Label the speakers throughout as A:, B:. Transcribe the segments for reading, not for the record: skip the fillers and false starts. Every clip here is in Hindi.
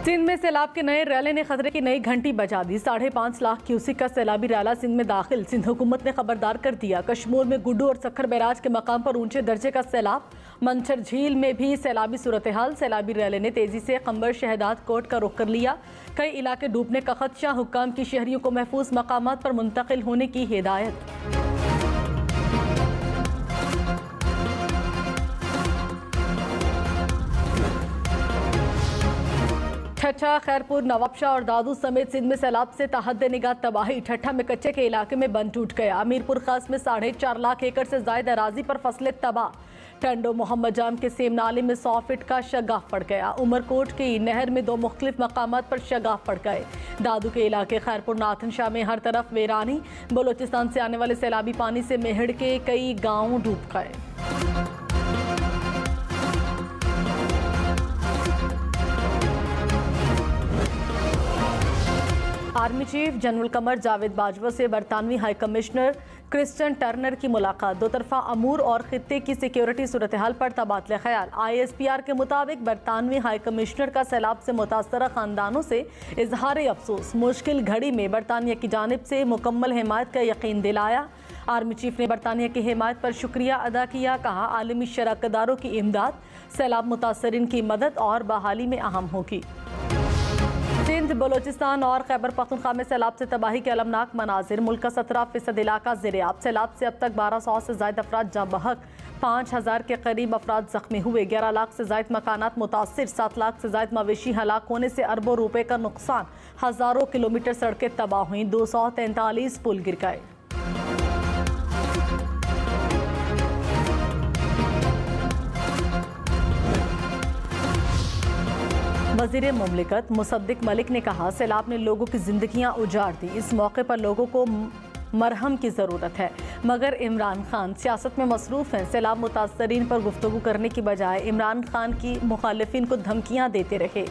A: सिंध में सैलाब के नए रैले ने खतरे की नई घंटी बजा दी। 5.5 लाख क्यूसिक का सैलाबी रैला सिंध में दाखिल। सिंध हुकूमत ने खबरदार कर दिया। कश्मीर में गुड्डू और सखर बैराज के मकाम पर ऊंचे दर्जे का सैलाब। मंछर झील में भी सैलाबी सूरत हाल। सैलाबी रैले ने तेजी से खंबर शहदाद कोट का रुख कर लिया। कई इलाके डूबने का खदशा। हुक्काम की शहरियों को महफूज मकामात पर मुंतकिल होने की हिदायत। ठट्ठा, खैरपुर, नवाबशाह और दादू समेत सिंध में सैलाब से ताहद निगाह तबाही। ठट्ठा में कच्चे के इलाके में बंद टूट गया। अमीरपुर खास में 4.5 लाख एकड़ से जायद अराजी पर फसलें तबाह। टंडो मोहम्मद जाम के सेम नाले में 100 फीट का शगाफ पड़ गया। उमरकोट की नहर में 2 मुख्तलिफ मकामात पर शगाफ पड़ गए। दादू के इलाके खैरपुर नाथन शाह में हर तरफ वीरानी। बलोचिस्तान से आने वाले सैलाबी पानी से मेहड़ के कई गाँव डूब गए। Army chief general Qamar Javed Bajwa से बरतानवी हाई कमिश्नर क्रिस्टन टर्नर की मुलाकात। दो तरफा अमूर और खित्ते की सिक्योरिटी सूरत हाल पर तबादले ख्याल। ISPR के मुताबिक बरतानवी हाई कमिश्नर का सैलाब से मुतासरा खानदानों से इजहार अफसोस। मुश्किल घड़ी में बरतानिया की जानिब से मुकम्मल हिमायत का यकीन दिलाया। आर्मी चीफ ने बरतानिया की हिमायत पर शुक्रिया अदा किया। कहा आलमी शराकतदारों की इमदाद सैलाब मुतासरीन की मदद और बहाली में अहम होगी। सिंध, बलोचिस्तान और खैबर पख्तूनख्वा में सैलाब से तबाही के अलमनाक मनाजिर। मुल्क का 17% इलाका ज़ेर-ए-आब। सैलाब से अब तक 1200 से ज़ायद अफराद जाँ बहक। 5000 के करीब अफराद जख्मी हुए। 11 लाख से ज़ायद मकानात मुतासिर। 7 लाख से ज़ायद मवेशी हलाक होने से अरबों रुपए का नुकसान। हज़ारों किलोमीटर सड़कें तबाह हुई। 243 पुल गिर गए। वज़ीर मुमलिकत मुसद्दिक मलिक ने कहा सैलाब ने लोगों की जिंदगियां उजाड़ दी। इस मौके पर लोगों को मरहम की ज़रूरत है, मगर इमरान खान सियासत में मसरूफ़ हैं। सैलाब मुतासरीन पर गुफ्तगू करने की बजाय इमरान खान की मुखालिफिन को धमकियां देते रहे।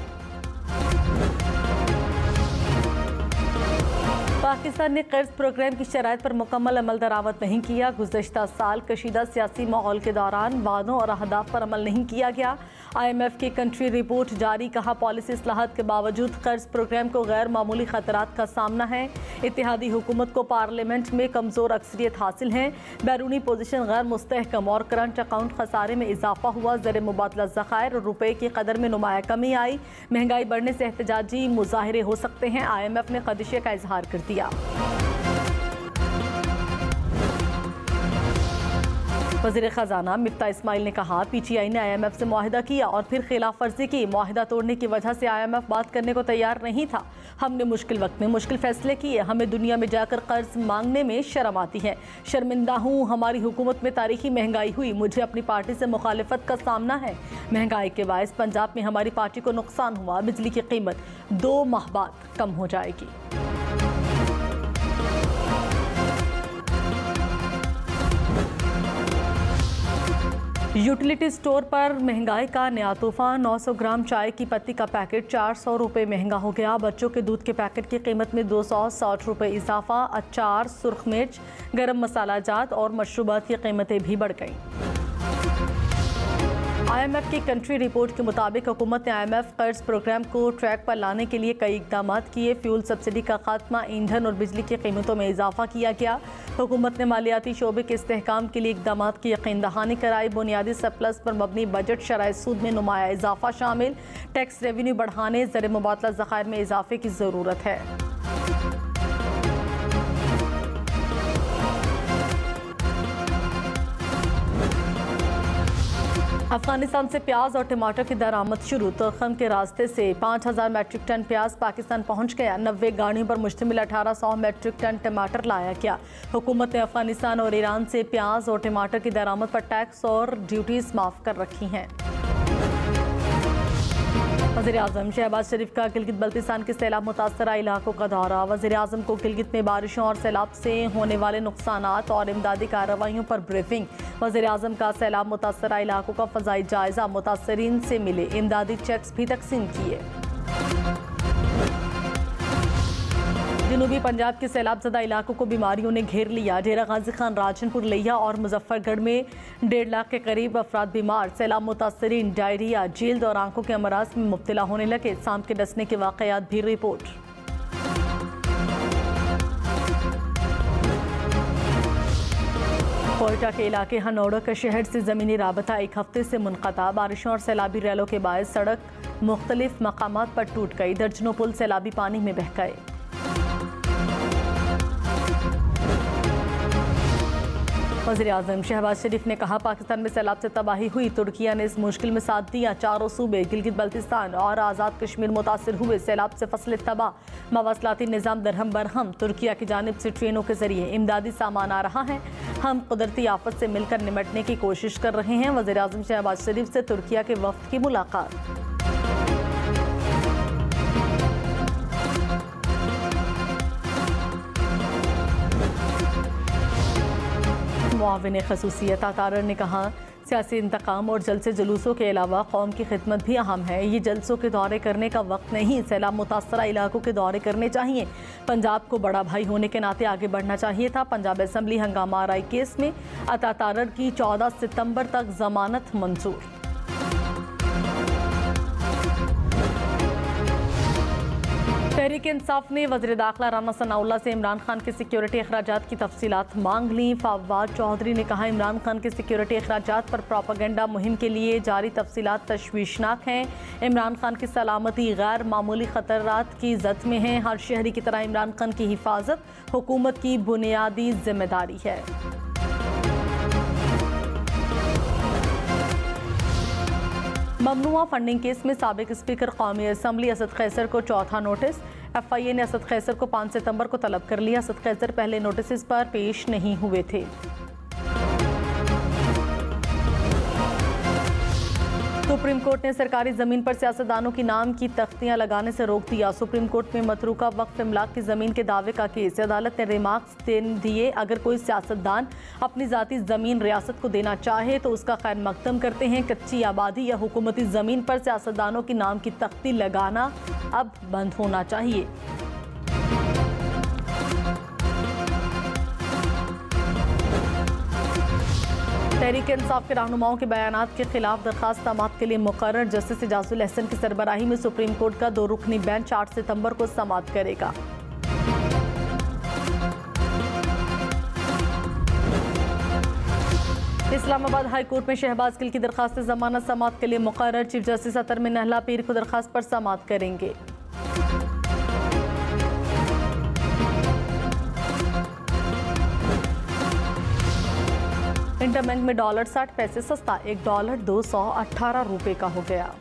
A: पाकिस्तान ने कर्ज प्रोग्राम की शराइत पर मुकम्मल अमल दरामद नहीं किया। गुज़श्ता साल कशीदा सियासी माहौल के दौरान वादों और अहदाफ पर अमल नहीं किया गया। IMF की कंट्री रिपोर्ट जारी। कहा पॉलिसी इस्लाहात के बावजूद कर्ज प्रोग्राम को गैर मामूली खतरात का सामना है। इत्तेहादी हुकूमत को पार्लियामेंट में कमज़ोर अक्सरियत हासिल है। बैरूनी पोजीशन गैर मुस्तहकम और करंट अकाउंट खसारे में इजाफा हुआ। ज़र मुबादला ज़खायर और रुपये की कदर में नुमाया कमी आई। महंगाई बढ़ने से एहतजाजी मुजाहरे हो सकते हैं। IMF ने खदशे का इजहार कर दिया। वज़ीर ख़जाना मिफ्ता इस्माइल ने कहा PTI ने IMF से मुआहिदा किया और फिर खिलाफ वर्जी की। मुआहिदा तोड़ने की वजह से IMF बात करने को तैयार नहीं था। हमने मुश्किल वक्त में मुश्किल फैसले किए। हमें दुनिया में जाकर कर्ज मांगने में शर्म आती है। शर्मिंदा हूँ। हमारी हुकूमत में तारीखी महंगाई हुई। मुझे अपनी पार्टी से मुखालिफत का सामना है। महंगाई के बायस पंजाब में हमारी पार्टी को नुकसान हुआ। बिजली की कीमत 2 माह बाद कम हो जाएगी। यूटिलिटी स्टोर पर महंगाई का नया तूफान। 900 ग्राम चाय की पत्ती का पैकेट 400 रुपये महंगा हो गया। बच्चों के दूध के पैकेट की कीमत में 260 रुपये इजाफा। अचार, सुर्ख मिर्च, गरम मसाला जात और मशरूबात की कीमतें भी बढ़ गईं। IMF की कंट्री रिपोर्ट के मुताबिक हुकूमत ने IMF कर्ज प्रोग्राम को ट्रैक पर लाने के लिए कई इकदाम किए। फ्यूल सब्सिडी का खात्मा, ईंधन और बिजली की कीमतों में इजाफा किया गया। हुकूमत ने मालियाती शोबे के इस्तेहकाम के लिए इकदाम की यकीन दहानी कराई। बुनियादी सरप्लस पर मबनी बजट शराय सूद में नुमाया इजाफा शामिल। टैक्स रेवेन्यू बढ़ाने, ज़र मुबादला ज़खायर में इजाफे की ज़रूरत है। अफगानिस्तान से प्याज और टमाटर की दरामद शुरू। तखम के रास्ते से 5000 मैट्रिक टन प्याज पाकिस्तान पहुंच गया। 90 गाड़ियों पर मुश्तमिल 1800 मैट्रिक टन टमाटर लाया गया। हुकूमत ने अफगानिस्तान और ईरान से प्याज और टमाटर की दरामद पर टैक्स और ड्यूटीज माफ कर रखी हैं। वज़ीर आज़म शहबाज शरीफ का गिलगित बल्तिस्तान के सैलाब मुतासरा इलाकों का दौरा। वज़ीर आज़म को गिलगित में बारिशों और सैलाब से होने वाले नुकसानात और इमदादी कार्रवाइयों पर ब्रीफिंग। वज़ीर आज़म का सैलाब मुतासरा इलाकों का फ़ज़ाई जायजा। मुतासरीन से मिले, इमदादी चेक्स भी तकसीम किए। जनूबी पंजाब के सैलाबज़दा इलाकों को बीमारियों ने घेर लिया। डेरा गाजी खान, राजनपुर, लिया और मुजफ्फरगढ़ में 1.5 लाख के करीब अफराद बीमार। सैलाब मुतासरीन डायरिया, जल्द और आंखों के अमराज में मुब्तला होने लगे। सांप के डसने के वाक़यात भी रिपोर्ट। कोयटा के इलाके हनौड़ा के शहर से ज़मीनी राबता 1 हफ्ते से मुनक़ता। बारिशों और सैलाबी रैलों के बायस सड़क मुख्तलिफ मकामात पर टूट गई। दर्जनों पुल सैलाबी पानी में बह गए। वज़ीर-ए-आज़म शहबाज शरीफ ने कहा, पाकिस्तान में सैलाब से तबाही हुई, तुर्किया ने इस मुश्किल में साथ दिया। चारों सूबे गिलगित बल्तिस्तान और आज़ाद कश्मीर मुतासर हुए। सैलाब से फसलें तबाह, मवासलाती निज़ाम दरहम बरहम। तुर्किया की जानिब से ट्रेनों के जरिए इमदादी सामान आ रहा है। हम कुदरती आफत से मिलकर निमटने की कोशिश कर रहे हैं। वज़ीर-ए-आज़म शहबाज शरीफ से तुर्किया के वफ़द की मुलाकात। मुआविन ख़ुसूसियत तारर ने कहा, सियासी इंतकाम और जलसे जुलूसों के अलावा कौम की खिदमत भी अहम है। ये जलसों के दौरे करने का वक्त नहीं, सैलाब मुतासरा इलाकों के दौरे करने चाहिए। पंजाब को बड़ा भाई होने के नाते आगे बढ़ना चाहिए था। पंजाब असम्बली हंगामा आराई केस में अता तारर की 14 सितंबर तक जमानत मंजूर। तहरीक इंसाफ ने वज़ीर दाखिला राना सनाउल्लाह से इमरान खान के सिक्योरिटी अखराजात की तफसीलात मांग ली। फवाद चौधरी ने कहा, इमरान खान के सिक्योरिटी अखराजात पर प्रोपेगेंडा मुहिम के लिए जारी तफसीलात तशवीशनाक हैं। इमरान खान की सलामती गैर मामूली खतरात की जद में है। हर शहरी की तरह इमरान खान की हिफाजत हुकूमत की बुनियादी जिम्मेदारी है। ममनुआ फंडिंग केस में साबिक स्पीकर कौमी असम्बली असद खैसर को चौथा नोटिस। FIA ने असद खैसर को 5 सितंबर को तलब कर लिया। असद खैसर पहले नोटिस पर पेश नहीं हुए थे। सुप्रीम कोर्ट ने सरकारी जमीन पर सियासतदानों की नाम की तख्तियां लगाने से रोक दिया। सुप्रीम कोर्ट में मतरूका वक्फ इमलाक की जमीन के दावे का केस। अदालत ने रिमार्क्स दिए, अगर कोई सियासतदान अपनी जाती जमीन रियासत को देना चाहे तो उसका खैर मकदम करते हैं। कच्ची आबादी या हुकूमती जमीन पर सियासतदानों की नाम की तख्ती लगाना अब बंद होना चाहिए। तहरीक इंसाफ के रहनुमाओं के बयानात के खिलाफ दरखास्त समाअत के लिए मुकर्रर। जस्टिस एजाजुल अहसन की सरबराही में सुप्रीम कोर्ट का 2 रुकनी बेंच 8 सितंबर को समाअत करेगा। इस्लामाबाद हाई कोर्ट में शहबाज गिल की दरखास्त जमानत समाअत के लिए मुकर्रर। चीफ जस्टिस अतर में नहला पीर को दरखास्त पर समाअत करेंगे। इंटरबैंक में डॉलर 60 पैसे सस्ता, $1 218 रुपए का हो गया।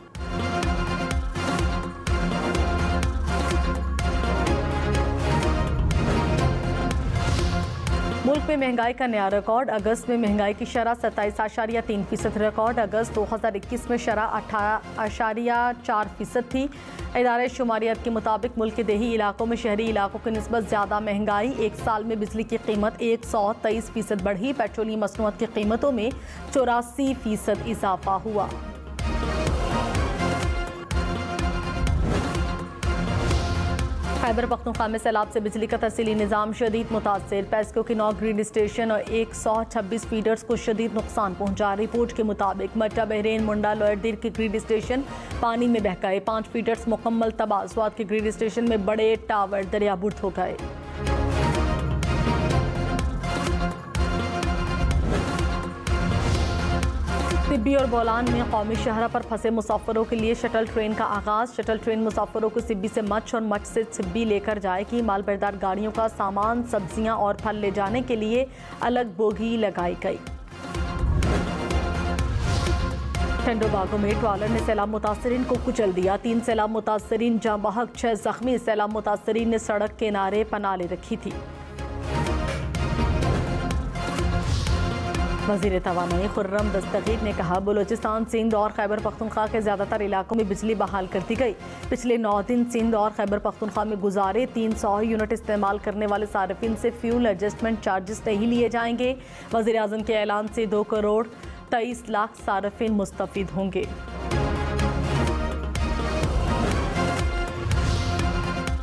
A: मुल्क में महंगाई का नया रिकॉर्ड। अगस्त में महंगाई की शरह 27.3% रिकॉर्ड। अगस्त 2021 में शरह 18.4% थी। इदारे शुमारियत के मुताबिक मुल्क के देही इलाकों में शहरी इलाकों की निस्बत ज़्यादा महंगाई। एक साल में बिजली की कीमत 123% बढ़ी। पेट्रोलियम मसनूआत की कीमतों में 84% इजाफा हुआ। खैबर पख्तूनख्वा में सैलाब से बिजली का तहसीली निज़ाम शदीद मुतासिर। पेस्को के 9 ग्रिड स्टेशन और 126 फीडर्स को शदीद नुकसान पहुंचा। रिपोर्ट के मुताबिक मट्टा, बहरेन, मुंडा, लोअरदीर के ग्रिड स्टेशन पानी में बह गए। 5 फीडर्स मुकम्मल तबाह। स्वाद के ग्रिड स्टेशन में बड़े टावर दरियाबुर्द हो गए। सिब्बी और बोलान में कौमी शहरा पर फंसे मुसाफिरों के लिए शटल ट्रेन का आगाज। शटल ट्रेन मुसाफिरों को सिब्बी से मच और मच से सिब्बी लेकर जाएगी। मालबरदार गाड़ियों का सामान, सब्जियां और फल ले जाने के लिए अलग बोगी लगाई गई। ठंडोबागो में ट्रॉलर ने सैलाब मुतासरीन को कुचल दिया। 3 सैलाब मुतासरीन जाँ बहक, 6 जख्मी। सैलाब मुतासरीन ने सड़क किनारे पनाह ले रखी थी। वज़ीर तवानाई खुर्रम दस्तगीर ने कहा, बलूचिस्तान, सिंध और खैबर पख्तूनख्वा के ज़्यादातर इलाकों में बिजली बहाल कर दी गई। पिछले 9 दिन सिंध और खैबर पख्तूनख्वा में गुजारे। 300 यूनिट इस्तेमाल करने वाले सार्फिन से फ्यूल एडजस्टमेंट चार्जेस नहीं लिए जाएंगे। वज़ीर आज़म के ऐलान से 2 करोड़ 23 लाख सार्फिन मुस्तफ़ीद होंगे।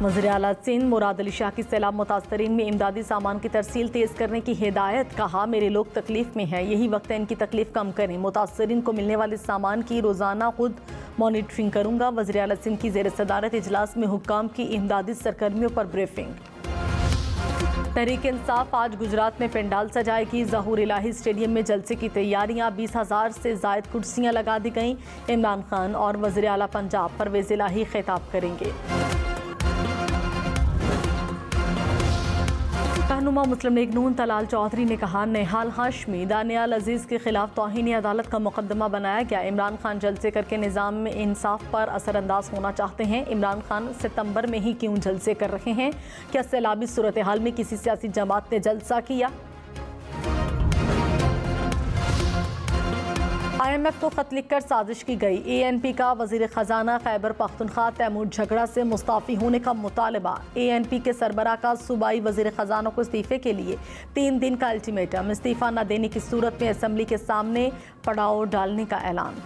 A: वज़ीर आला सिंध मुराद अली शाह की सैलाब मुतासरीन में इमदादी सामान की तरसील तेज़ करने की हिदायत। कहा, मेरे लोग तकलीफ में हैं, यही वक्त है इनकी तकलीफ कम करें। मुतासरीन को मिलने वाले सामान की रोज़ाना खुद मॉनिटरिंग करूँगा। वज़ीर आला सिंध की ज़ेर सदारत इजलास में हुक्काम की इमदादी सरगर्मियों पर ब्रीफिंग। तहरीक इंसाफ आज गुजरात में पंडाल सजाएगी। ज़हूर इलाही स्टेडियम में जलसे की तैयारियां। 20,000 से ज़ायद कुर्सियां लगा दी गईं। इमरान खान और वज़ीर आला पंजाब परवेज़ इलाही खिताब करेंगे। रहनुमा मुस्लिम लीग नून तलाल चौधरी ने कहा, नेहाल हाशमी दानियाल अजीज़ के खिलाफ तौहीन अदालत का मुकदमा बनाया गया। इमरान खान जलसे करके निज़ाम में इंसाफ पर असरअंदाज होना चाहते हैं। इमरान खान सितंबर में ही क्यों जलसे कर रहे हैं? क्या सैलाबी सूरत हाल में किसी सियासी जमात ने जलसा किया? IMF को खत लिखकर साजिश की गई। ANP का वजीर खजाना खैबर पख्तूनख्वा तैमूर झगड़ा से मुस्ताफ़ी होने का मुतालबा। ANP के सरबराह का सूबाई वजीर खजाना को इस्तीफे के लिए 3 दिन का अल्टीमेटम। इस्तीफा न देने की सूरत में असम्बली के सामने पड़ाव डालने का ऐलान।